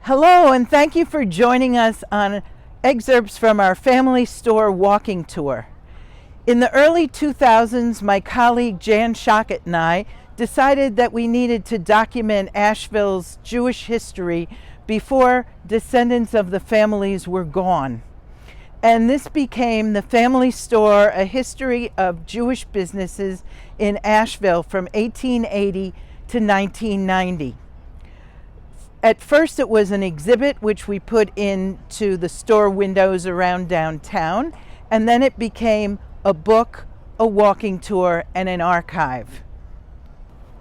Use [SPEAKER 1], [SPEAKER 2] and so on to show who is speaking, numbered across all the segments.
[SPEAKER 1] Hello, and thank you for joining us on excerpts from our family store walking tour. In the early 2000s, my colleague Jan Schockett and I decided that we needed to document Asheville's Jewish history before descendants of the families were gone. And this became the Family Store, a history of Jewish businesses in Asheville from 1880 to 1990. At first it was an exhibit which we put into the store windows around downtown, and then it became a book, a walking tour, and an archive.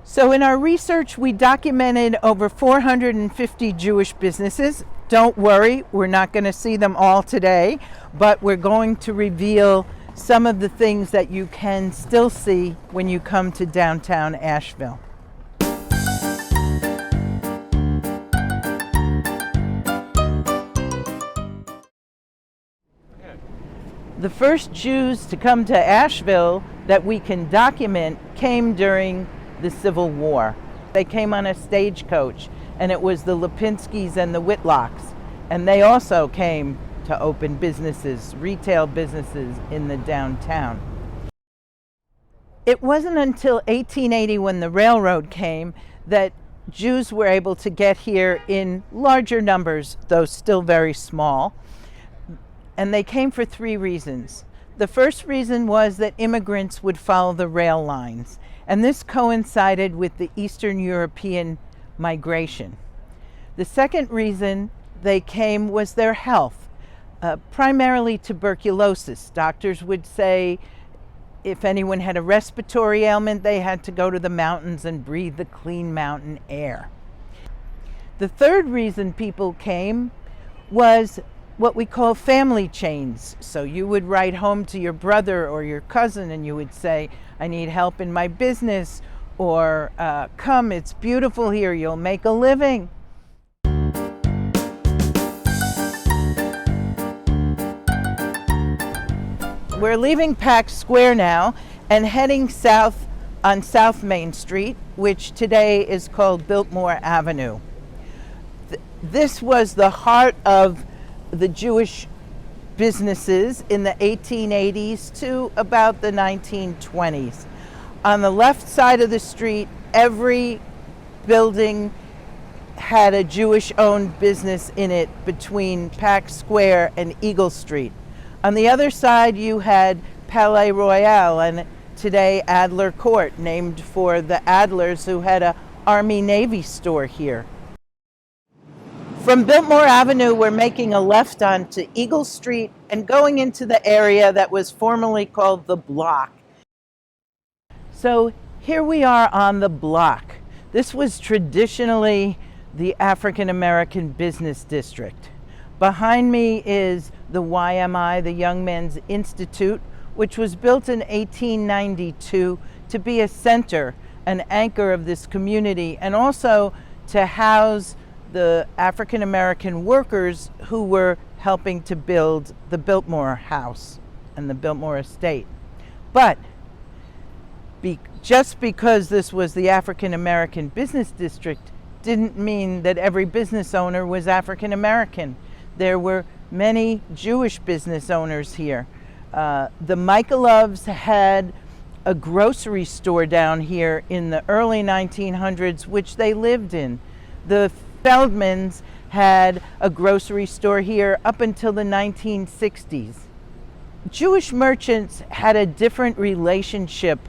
[SPEAKER 1] So in our research we documented over 450 Jewish businesses. Don't worry, we're not going to see them all today, but we're going to reveal some of the things that you can still see when you come to downtown Asheville. The first Jews to come to Asheville that we can document came during the Civil War. They came on a stagecoach, and it was the Lipinskys and the Whitlocks, and they also came to open businesses, retail businesses in the downtown. It wasn't until 1880, when the railroad came, that Jews were able to get here in larger numbers, though still very small. And they came for three reasons. The first reason was that immigrants would follow the rail lines, and this coincided with the Eastern European migration. The second reason they came was their health, primarily tuberculosis. Doctors would say if anyone had a respiratory ailment, they had to go to the mountains and breathe the clean mountain air. The third reason people came was what we call family chains. So you would write home to your brother or your cousin and you would say, I need help in my business, or come, it's beautiful here, you'll make a living. We're leaving Pack Square now and heading south on South Main Street, which today is called Biltmore Avenue. This was the heart of the Jewish businesses in the 1880s to about the 1920s. On the left side of the street, every building had a Jewish-owned business in it between Pack Square and Eagle Street. On the other side, you had Palais Royal and today Adler Court, named for the Adlers who had an Army-Navy store here. From Biltmore Avenue, we're making a left onto Eagle Street and going into the area that was formerly called the Block. So here we are on the Block. This was traditionally the African American Business District. Behind me is the YMI, the Young Men's Institute, which was built in 1892 to be a center, an anchor of this community, and also to house the African American workers who were helping to build the Biltmore House and the Biltmore Estate. But just because this was the African American Business District didn't mean that every business owner was African American. There were many Jewish business owners here. The Michaloves had a grocery store down here in the early 1900s, which they lived in. The Feldmans had a grocery store here up until the 1960s. Jewish merchants had a different relationship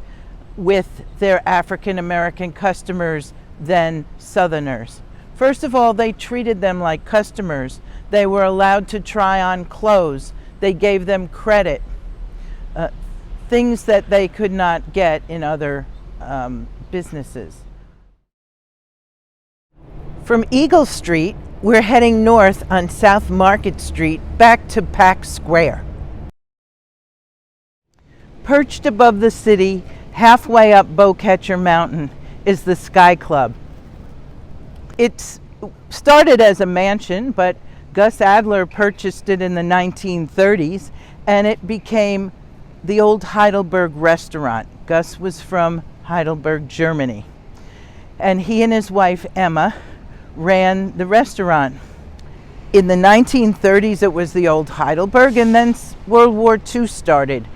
[SPEAKER 1] with their African American customers than Southerners. First of all, they treated them like customers. They were allowed to try on clothes. They gave them credit, things that they could not get in other businesses. From Eagle Street, we're heading north on South Market Street back to Pack Square. Perched above the city, halfway up Bowcatcher Mountain, is the Sky Club. It started as a mansion, but Gus Adler purchased it in the 1930s, and it became the old Heidelberg restaurant. Gus was from Heidelberg, Germany. And he and his wife, Emma, ran the restaurant. In the 1930s, it was the old Heidelberg, and then World War II started.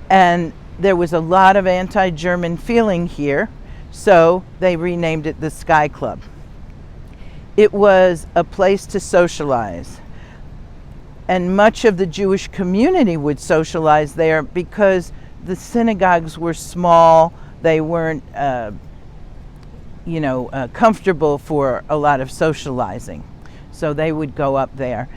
[SPEAKER 1] And there was a lot of anti-German feeling here, so they renamed it the Sky Club. It was a place to socialize. And much of the Jewish community would socialize there because the synagogues were small. They weren't, comfortable for a lot of socializing. So they would go up there.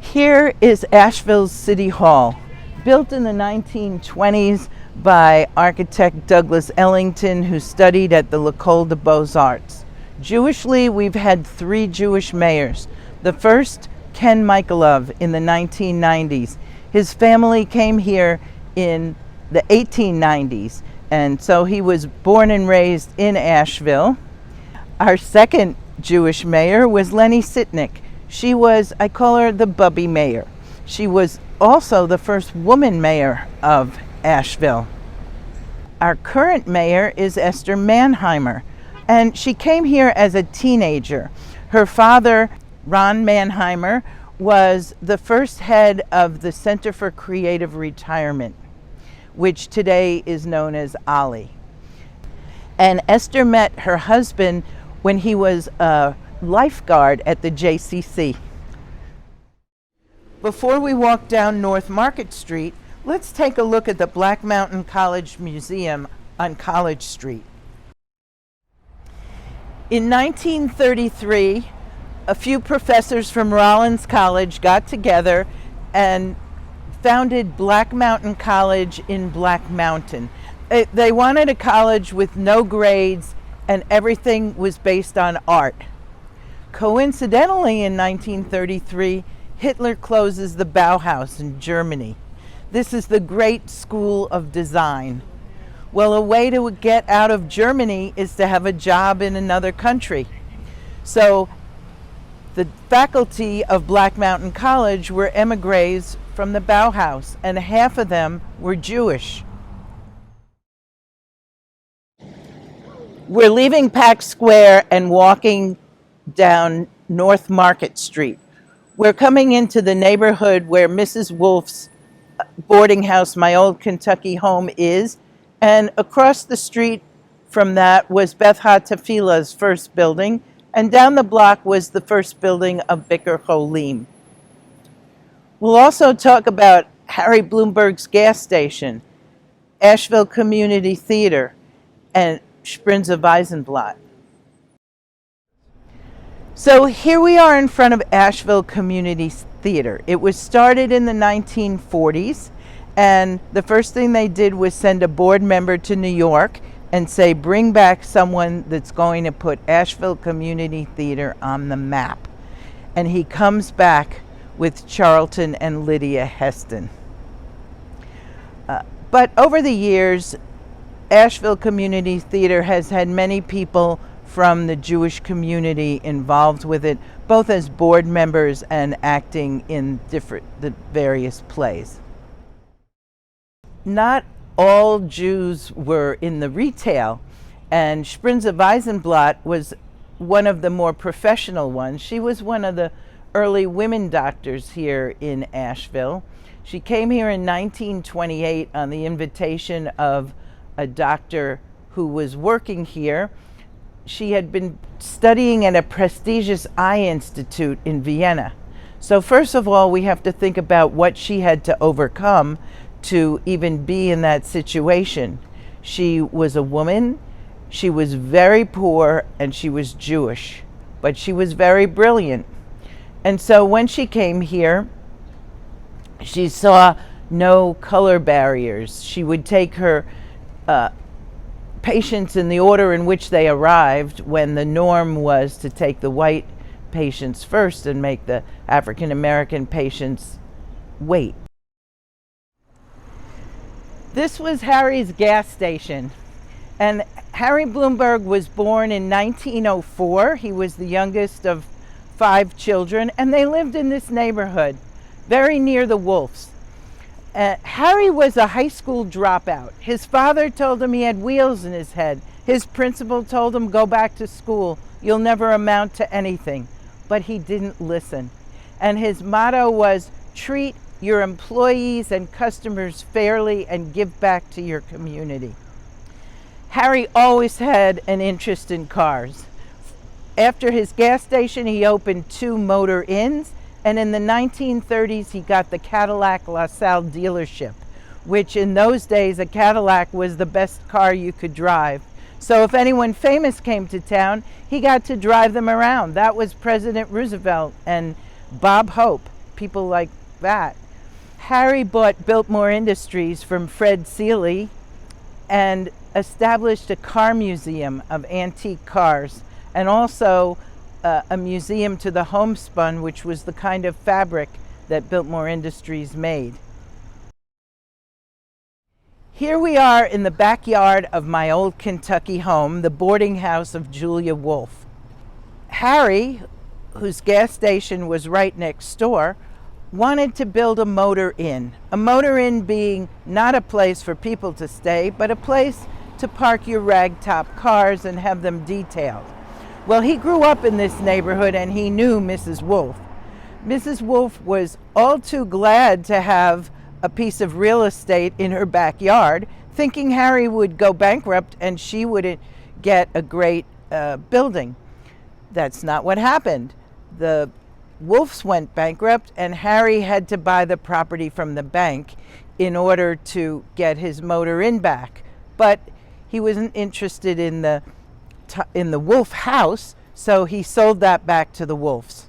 [SPEAKER 1] Here is Asheville's City Hall, built in the 1920s by architect Douglas Ellington, who studied at the L'École des Beaux-Arts. Jewishly, we've had 3 Jewish mayors. The first, Ken Michaelov, in the 1990s. His family came here in the 1890s, and so he was born and raised in Asheville. Our second Jewish mayor was Lenny Sitnick. She was, I call her the Bubby Mayor. She was also the first woman mayor of Asheville. Our current mayor is Esther Mannheimer, and she came here as a teenager. Her father, Ron Mannheimer, was the first head of the Center for Creative Retirement, which today is known as OLLI. And Esther met her husband when he was a lifeguard at the JCC. Before we walk down North Market Street, let's take a look at the Black Mountain College Museum on College Street. In 1933, a few professors from Rollins College got together and founded Black Mountain College in Black Mountain. They wanted a college with no grades, and everything was based on art. Coincidentally, in 1933, Hitler closes the Bauhaus in Germany. This is the great school of design. Well, a way to get out of Germany is to have a job in another country. So the faculty of Black Mountain College were emigres from the Bauhaus, and half of them were Jewish. We're leaving Pack Square and walking down North Market Street. We're coming into the neighborhood where Mrs. Wolf's boarding house, my old Kentucky home, is, and across the street from that was Beth HaTefillah's first building, and down the block was the first building of Bicker Cholim. We'll also talk about Harry Bloomberg's gas station, Asheville Community Theater, and Sprinza Weisenblatt. So here we are in front of Asheville Community Theater. It was started in the 1940s, and the first thing they did was send a board member to New York and say, bring back someone that's going to put Asheville Community Theater on the map. And he comes back with Charlton and Lydia Heston. But over the years, Asheville Community Theater has had many people from the Jewish community involved with it, both as board members and acting in the various plays. Not all Jews were in the retail, and Sprinza Weisenblatt was one of the more professional ones. She was one of the early women doctors here in Asheville. She came here in 1928 on the invitation of a doctor who was working here. She had been studying at a prestigious eye institute in Vienna. So first of all, we have to think about what she had to overcome to even be in that situation. She was a woman, she was very poor, and she was Jewish, but she was very brilliant. And so when she came here, she saw no color barriers. She would take her patients in the order in which they arrived, when the norm was to take the white patients first and make the African American patients wait. This was Harry's gas station, and Harry Bloomberg was born in 1904. He was the youngest of 5 children, and they lived in this neighborhood, very near the Wolfs. Harry was a high school dropout. His father told him he had wheels in his head. His principal told him, go back to school. You'll never amount to anything. but he didn't listen. And his motto was, treat your employees and customers fairly and give back to your community. Harry always had an interest in cars. After his gas station, he opened 2 motor inns, and in the 1930s, he got the Cadillac LaSalle dealership, which in those days, a Cadillac was the best car you could drive. So if anyone famous came to town, he got to drive them around. That was President Roosevelt and Bob Hope, people like that. Harry bought Biltmore Industries from Fred Seeley and established a car museum of antique cars, and also a museum to the homespun, which was the kind of fabric that Biltmore Industries made. Here we are in the backyard of my old Kentucky home, the boarding house of Julia Wolfe. Harry, whose gas station was right next door, wanted to build a motor inn. A motor inn being not a place for people to stay, but a place to park your ragtop cars and have them detailed. Well, he grew up in this neighborhood and he knew Mrs. Wolfe. Mrs. Wolfe was all too glad to have a piece of real estate in her backyard, thinking Harry would go bankrupt and she would get a great building. That's not what happened. The Wolfes went bankrupt and Harry had to buy the property from the bank in order to get his motor inn back. But he wasn't interested in the Wolfe house, so he sold that back to the Wolfes.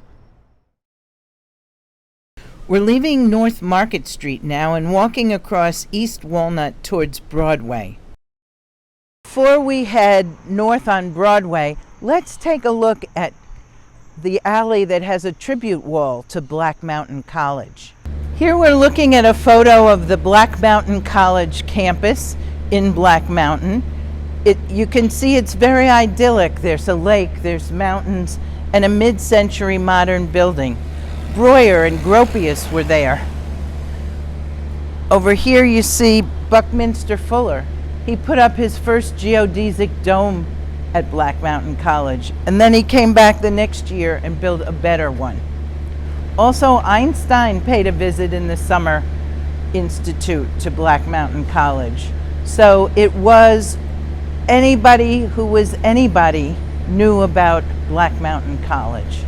[SPEAKER 1] We're leaving North Market Street now and walking across East Walnut towards Broadway. Before we head north on Broadway, let's take a look at the alley that has a tribute wall to Black Mountain College. Here we're looking at a photo of the Black Mountain College campus in Black Mountain. You can see it's very idyllic. There's a lake, there's mountains, and a mid-century modern building. Breuer and Gropius were there. Over here you see Buckminster Fuller. He put up his first geodesic dome at Black Mountain College, and then he came back the next year and built a better one. Also, Einstein paid a visit in the Summer Institute to Black Mountain College. So it was anybody who was anybody knew about Black Mountain College.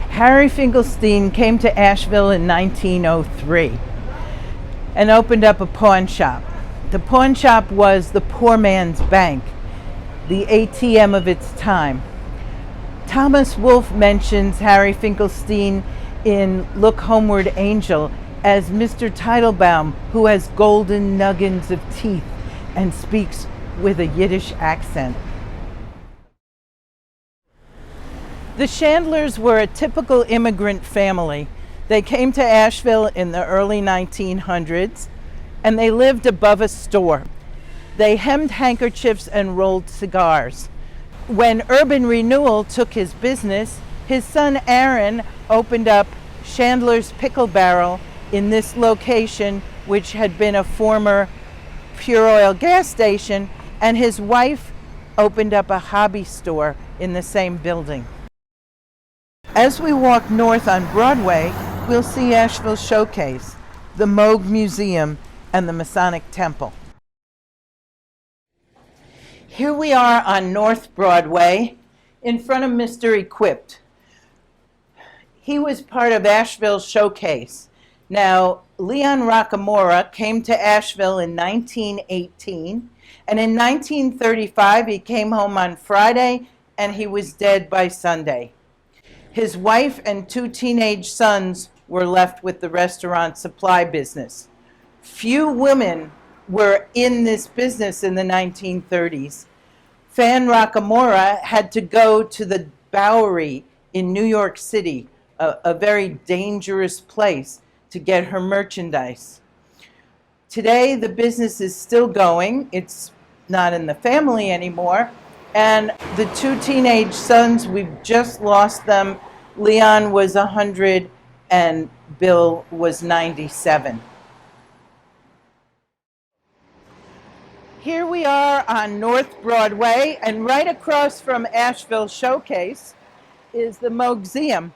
[SPEAKER 1] Harry Finkelstein came to Asheville in 1903 and opened up a pawn shop. The pawn shop was the poor man's bank, the ATM of its time. Thomas Wolfe mentions Harry Finkelstein in Look Homeward Angel as Mr. Teitelbaum, who has golden nuggets of teeth and speaks with a Yiddish accent. The Chandlers were a typical immigrant family. They came to Asheville in the early 1900s, and they lived above a store. They hemmed handkerchiefs and rolled cigars. When Urban Renewal took his business, his son Aaron opened up Chandler's Pickle Barrel in this location, which had been a former Pure Oil gas station, and his wife opened up a hobby store in the same building. As we walk north on Broadway, we'll see Asheville Showcase, the Moog Museum, and the Masonic Temple. Here we are on North Broadway in front of Mr. Equipped. He was part of Asheville Showcase. Now, Leon Rockamora came to Asheville in 1918, and in 1935 he came home on Friday and he was dead by Sunday. His wife and 2 teenage sons were left with the restaurant supply business. Few women were in this business in the 1930s. Fan Rockamora had to go to the Bowery in New York City, a very dangerous place, to get her merchandise. Today, the business is still going. It's not in the family anymore. And the 2 teenage sons, we've just lost them. Leon was 100 and Bill was 97. Here we are on North Broadway, and right across from Asheville Showcase is the Moogseum.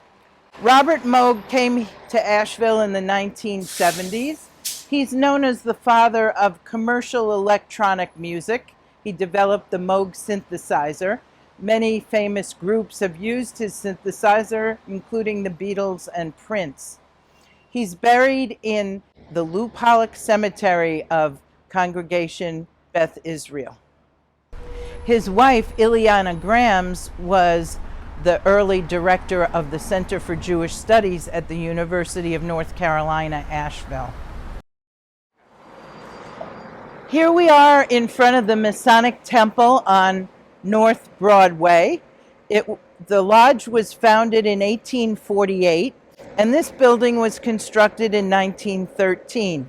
[SPEAKER 1] Robert Moog came to Asheville in the 1970s. He's known as the father of commercial electronic music. He developed the Moog synthesizer. Many famous groups have used his synthesizer, including the Beatles and Prince. He's buried in the Lou Pollock Cemetery of Congregation Beth Israel. His wife, Ileana Grams, was the early director of the Center for Jewish Studies at the University of North Carolina, Asheville. Here we are in front of the Masonic Temple on North Broadway. The lodge was founded in 1848, and this building was constructed in 1913.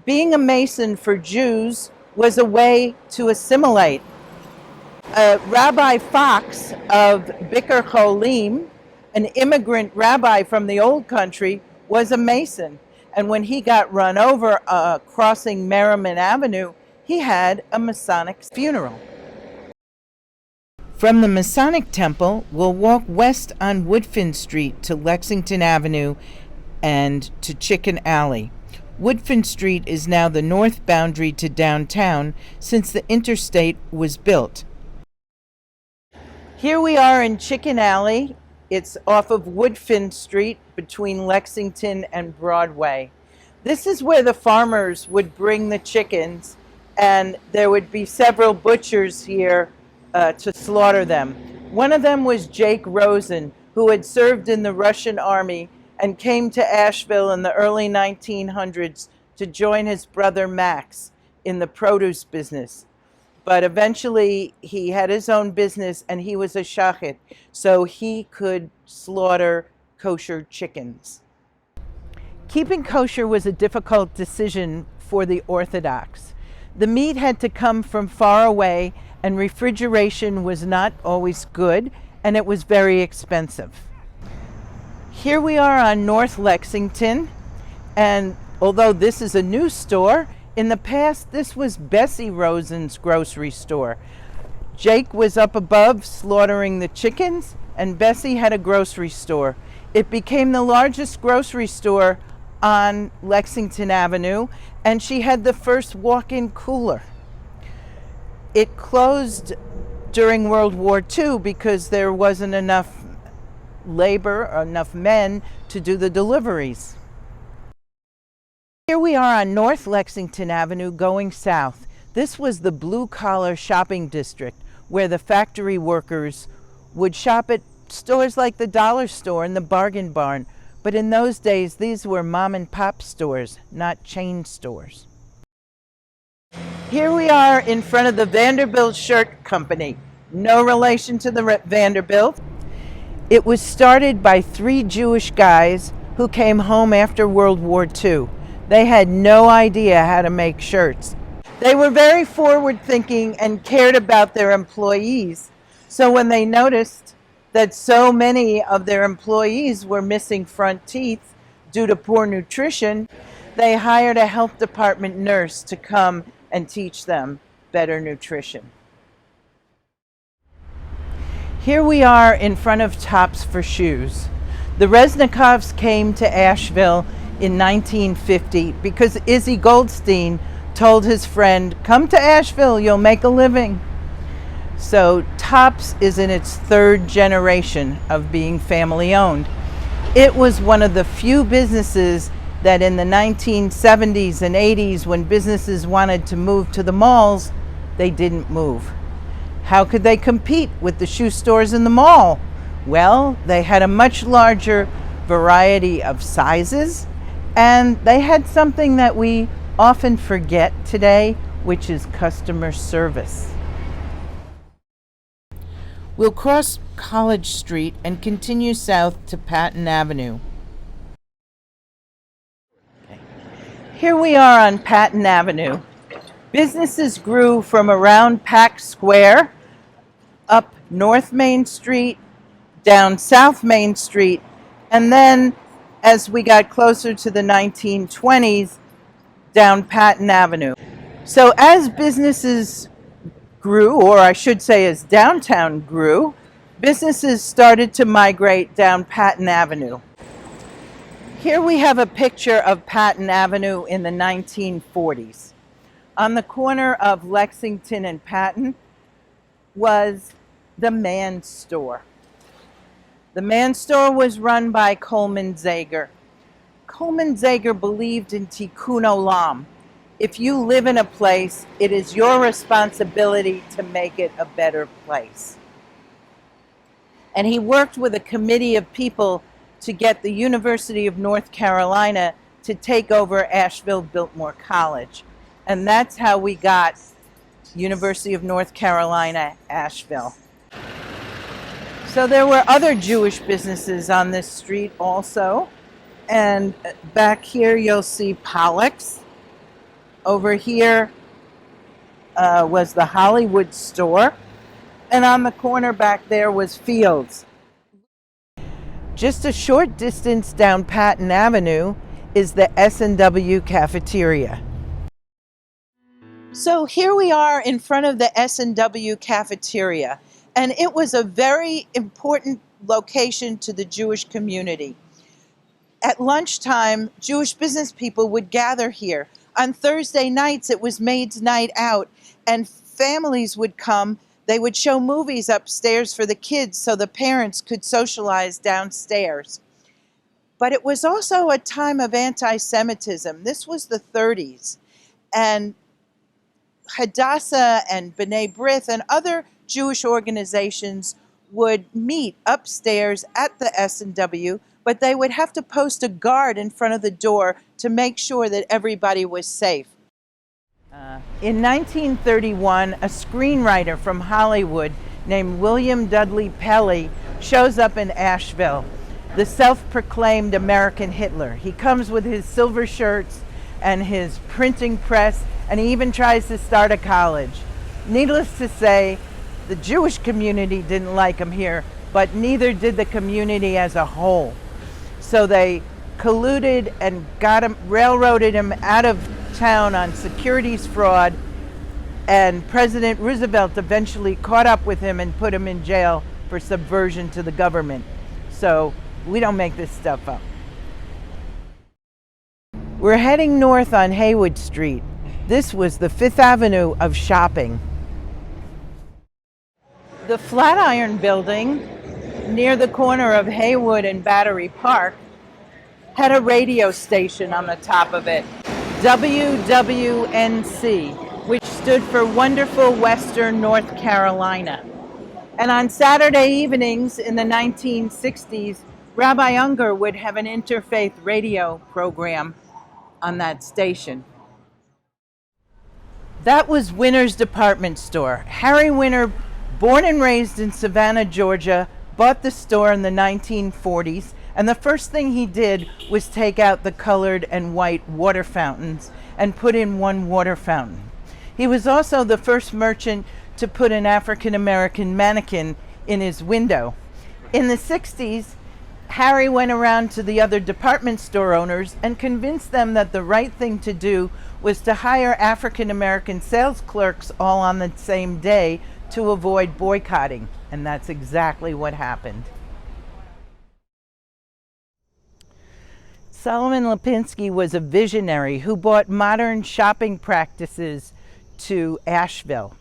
[SPEAKER 1] Being a Mason for Jews was a way to assimilate. Rabbi Fox of Biker Cholim, an immigrant rabbi from the old country, was a Mason. And when he got run over crossing Merriman Avenue, he had a Masonic funeral. From the Masonic Temple, we'll walk west on Woodfin Street to Lexington Avenue and to Chicken Alley. Woodfin Street is now the north boundary to downtown since the interstate was built. Here we are in Chicken Alley. It's off of Woodfin Street between Lexington and Broadway. This is where the farmers would bring the chickens, and there would be several butchers here to slaughter them. One of them was Jake Rosen, who had served in the Russian army and came to Asheville in the early 1900s to join his brother Max in the produce business. But eventually he had his own business and he was a shachet, so he could slaughter kosher chickens. Keeping kosher was a difficult decision for the Orthodox. The meat had to come from far away, and refrigeration was not always good, and it was very expensive. Here we are on North Lexington, and although this is a new store, in the past, this was Bessie Rosen's grocery store. Jake was up above slaughtering the chickens, and Bessie had a grocery store. It became the largest grocery store on Lexington Avenue, and she had the first walk-in cooler. It closed during World War II because there wasn't enough labor or enough men to do the deliveries. Here we are on North Lexington Avenue going south. This was the blue-collar shopping district where the factory workers would shop at stores like the Dollar Store and the Bargain Barn. But in those days, these were mom-and-pop stores, not chain stores. Here we are in front of the Vanderbilt Shirt Company. No relation to the Vanderbilt. It was started by 3 Jewish guys who came home after World War II. They had no idea how to make shirts. They were very forward-thinking and cared about their employees. So when they noticed that so many of their employees were missing front teeth due to poor nutrition, they hired a health department nurse to come and teach them better nutrition. Here we are in front of Tops for Shoes. The Resnikovs came to Asheville in 1950 because Izzy Goldstein told his friend, "Come to Asheville, you'll make a living." So Tops is in its 3rd generation of being family owned. It was one of the few businesses that in the 1970s and 80s, when businesses wanted to move to the malls, they didn't move. How could they compete with the shoe stores in the mall? Well, they had a much larger variety of sizes, and they had something that we often forget today, which is customer service. We'll cross College Street and continue south to Patton Avenue. Here we are on Patton Avenue. Businesses grew from around Pack Square, up North Main Street, down South Main Street, and then as we got closer to the 1920s, down Patton Avenue. So as businesses grew, or I should say as downtown grew, businesses started to migrate down Patton Avenue. Here we have a picture of Patton Avenue in the 1940s. On the corner of Lexington and Patton was the Mann Store. The Mann Store was run by Coleman Zager. Coleman Zager believed in tikkun olam. If you live in a place, it is your responsibility to make it a better place. And he worked with a committee of people to get the University of North Carolina to take over Asheville Biltmore College. And that's how we got University of North Carolina, Asheville. So there were other Jewish businesses on this street also. And back here you'll see Pollock's. Over here was the Hollywood store. And on the corner back there was Fields. Just a short distance down Patton Avenue is the S&W cafeteria. So here we are in front of the S&W cafeteria, and it was a very important location to the Jewish community. At lunchtime, Jewish business people would gather here. On Thursday nights, it was Maids' Night Out, and families would come. They would show movies upstairs for the kids so the parents could socialize downstairs. But it was also a time of anti-Semitism. This was the 30s, and Hadassah and B'nai B'rith and other Jewish organizations would meet upstairs at the S&W, but they would have to post a guard in front of the door to make sure that everybody was safe. In 1931, a screenwriter from Hollywood named William Dudley Pelley shows up in Asheville, the self-proclaimed American Hitler. He comes with his silver shirts and his printing press, and he even tries to start a college. Needless to say, the Jewish community didn't like him here, but neither did the community as a whole. So they colluded and railroaded him out of town on securities fraud, and President Roosevelt eventually caught up with him and put him in jail for subversion to the government. So we don't make this stuff up. We're heading north on Haywood Street. This was the Fifth Avenue of shopping. The Flatiron Building, near the corner of Haywood and Battery Park, had a radio station on the top of it, WWNC, which stood for Wonderful Western North Carolina. And on Saturday evenings in the 1960s, Rabbi Unger would have an interfaith radio program on that station. That was Winter's department store. Harry Winter, born and raised in Savannah, Georgia, bought the store in the 1940s, and the first thing he did was take out the colored and white water fountains and put in one water fountain. He was also the first merchant to put an African American mannequin in his window. In the 60s, Harry went around to the other department store owners and convinced them that the right thing to do was to hire African American sales clerks all on the same day to avoid boycotting, and that's exactly what happened. Solomon Lipinski was a visionary who brought modern shopping practices to Asheville.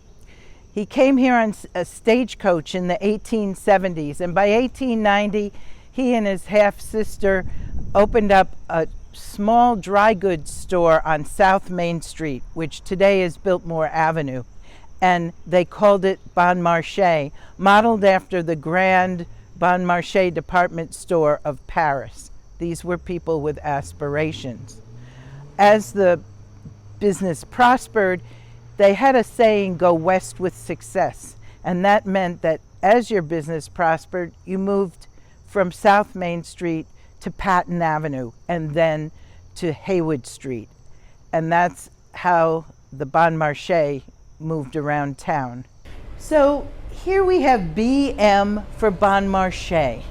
[SPEAKER 1] He came here on a stagecoach in the 1870s, and by 1890, he and his half-sister opened up a small dry goods store on South Main Street, which today is Biltmore Avenue, and they called it Bon Marché, modeled after the Grand Bon Marché department store of Paris. These were people with aspirations. As the business prospered, they had a saying, go west with success. And that meant that as your business prospered, you moved from South Main Street to Patton Avenue and then to Haywood Street. And that's how the Bon Marché moved around town. So here we have BM for Bon Marché.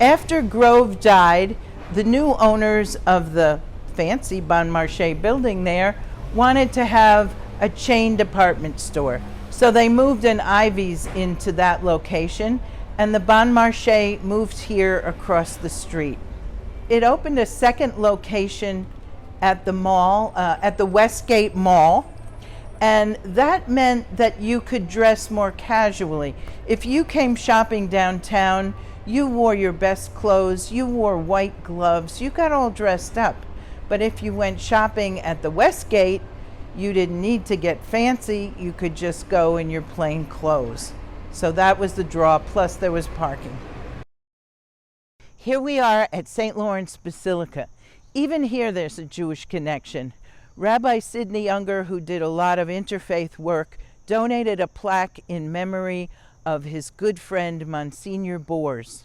[SPEAKER 1] After Grove died, the new owners of the fancy Bon Marché building there wanted to have a chain department store. So they moved an Ivy's into that location, and the Bon Marché moved here across the street. It opened a second location at the mall, at the Westgate Mall, and that meant that you could dress more casually. If you came shopping downtown, you wore your best clothes, you wore white gloves, you got all dressed up. But if you went shopping at the Westgate, you didn't need to get fancy, you could just go in your plain clothes. So that was the draw, plus there was parking. Here we are at St. Lawrence Basilica. Even here there's a Jewish connection. Rabbi Sidney Unger, who did a lot of interfaith work, donated a plaque in memory of his good friend Monsignor Bors.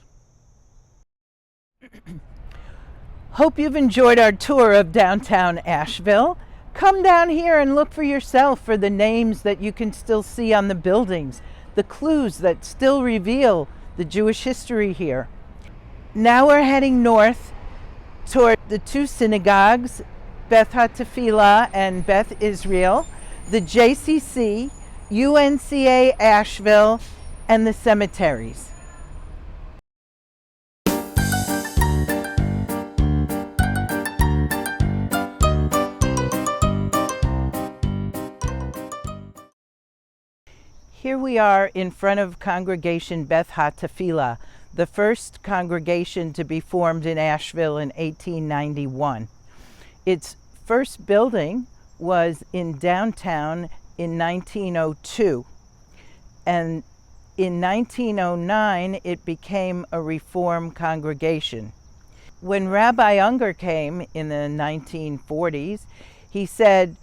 [SPEAKER 1] Hope you've enjoyed our tour of downtown Asheville. Come down here and look for yourself for the names that you can still see on the buildings, the clues that still reveal the Jewish history here. Now we're heading north toward the two synagogues, Beth HaTefillah and Beth Israel, the JCC, UNCA Asheville, and the cemeteries. Here we are in front of Congregation Beth HaTefillah, the first congregation to be formed in Asheville in 1891. Its first building was in downtown in 1902, and in 1909 it became a Reform congregation. When Rabbi Unger came in the 1940s, he said,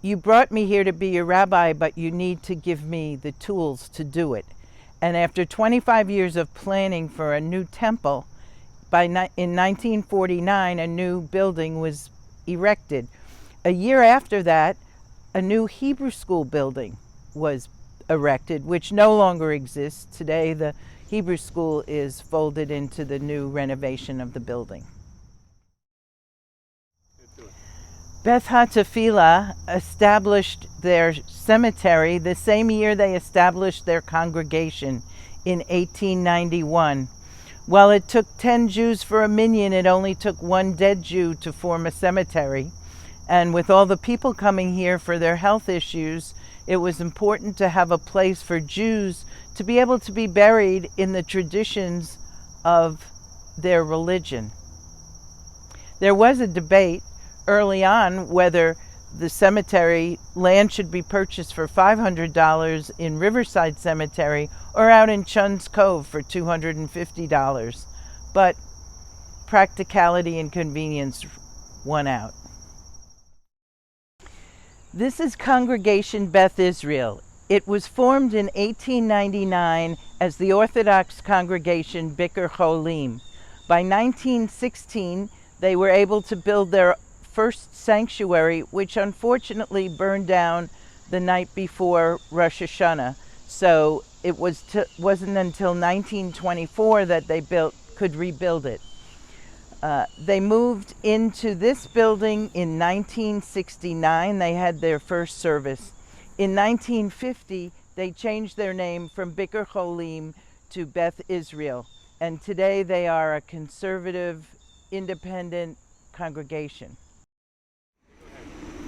[SPEAKER 1] "You brought me here to be your rabbi, but you need to give me the tools to do it." And after 25 years of planning for a new temple, in 1949, a new building was erected. A year after that, a new Hebrew school building was erected, which no longer exists. Today, the Hebrew school is folded into the new renovation of the building. Beth HaTefillah established their cemetery the same year they established their congregation in 1891. While it took 10 Jews for a minyan, it only took one dead Jew to form a cemetery. And with all the people coming here for their health issues, it was important to have a place for Jews to be able to be buried in the traditions of their religion. There was a debate early on whether the cemetery land should be purchased for $500 in Riverside Cemetery or out in Chun's Cove for $250. But practicality and convenience won out. This is Congregation Beth Israel. It was formed in 1899 as the Orthodox congregation Bikur Cholim. By 1916, they were able to build their first sanctuary, which unfortunately burned down the night before Rosh Hashanah. So it wasn't until 1924 that they could rebuild it. They moved into this building in 1969. They had their first service. In 1950, they changed their name from Bikur Cholim to Beth Israel. And today they are a conservative, independent congregation.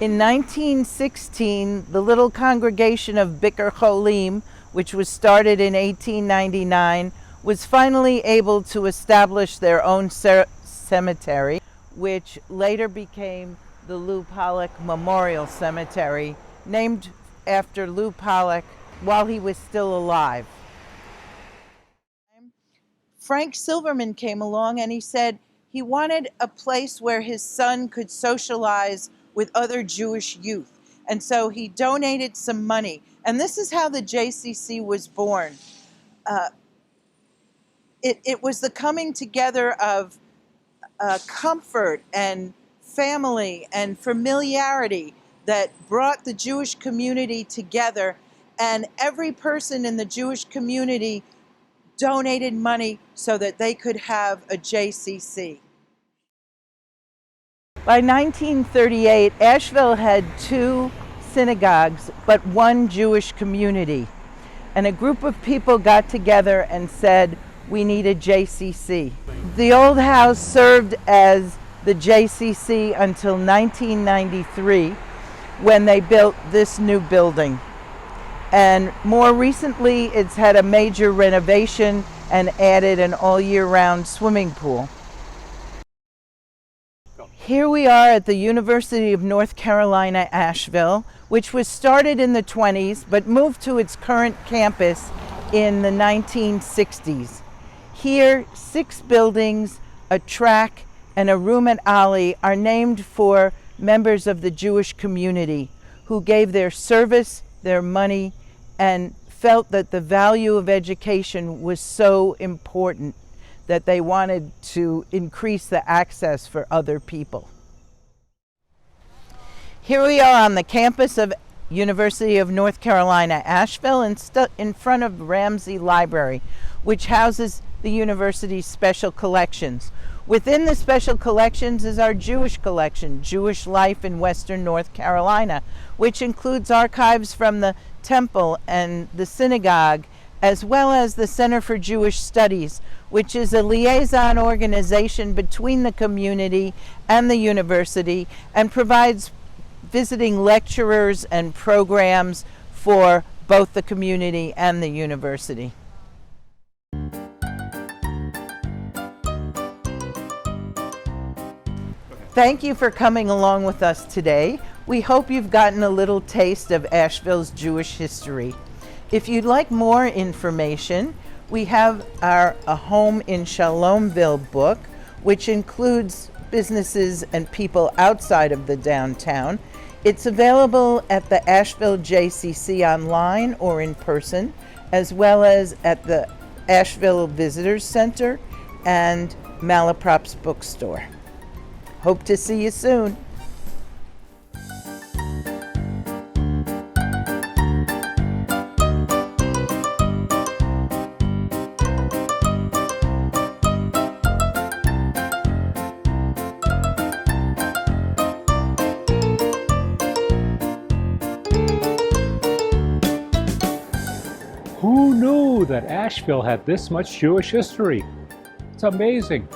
[SPEAKER 1] In 1916, the little congregation of Bikur Cholim, which was started in 1899, was finally able to establish their own cemetery, which later became the Lou Pollack Memorial Cemetery, named after Lou Pollack while he was still alive. Frank Silverman came along and he said he wanted a place where his son could socialize with other Jewish youth. And so he donated some money. And this is how the JCC was born. It was the coming together of comfort and family and familiarity that brought the Jewish community together. And every person in the Jewish community donated money so that they could have a JCC. By 1938, Asheville had 2 synagogues, but 1 Jewish community. and a group of people got together and said, we need a JCC. The old house served as the JCC until 1993, when they built this new building. And more recently, it's had a major renovation and added an all-year-round swimming pool. Here we are at the University of North Carolina, Asheville, which was started in the 20s but moved to its current campus in the 1960s. Here, 6 buildings, a track, and a room and alley are named for members of the Jewish community who gave their service, their money, and felt that the value of education was so important that they wanted to increase the access for other people. Here we are on the campus of University of North Carolina, Asheville, in front of Ramsey Library, which houses the university's special collections. Within the special collections is our Jewish collection, Jewish Life in Western North Carolina, which includes archives from the temple and the synagogue, as well as the Center for Jewish Studies, which is a liaison organization between the community and the university and provides visiting lecturers and programs for both the community and the university. Thank you for coming along with us today. We hope you've gotten a little taste of Asheville's Jewish history. If you'd like more information, we have A Home in Shalomville book, which includes businesses and people outside of the downtown. It's available at the Asheville JCC online or in person, as well as at the Asheville Visitors Center and Malaprop's bookstore. Hope to see you soon.
[SPEAKER 2] Who knew that Asheville had this much Jewish history? It's amazing.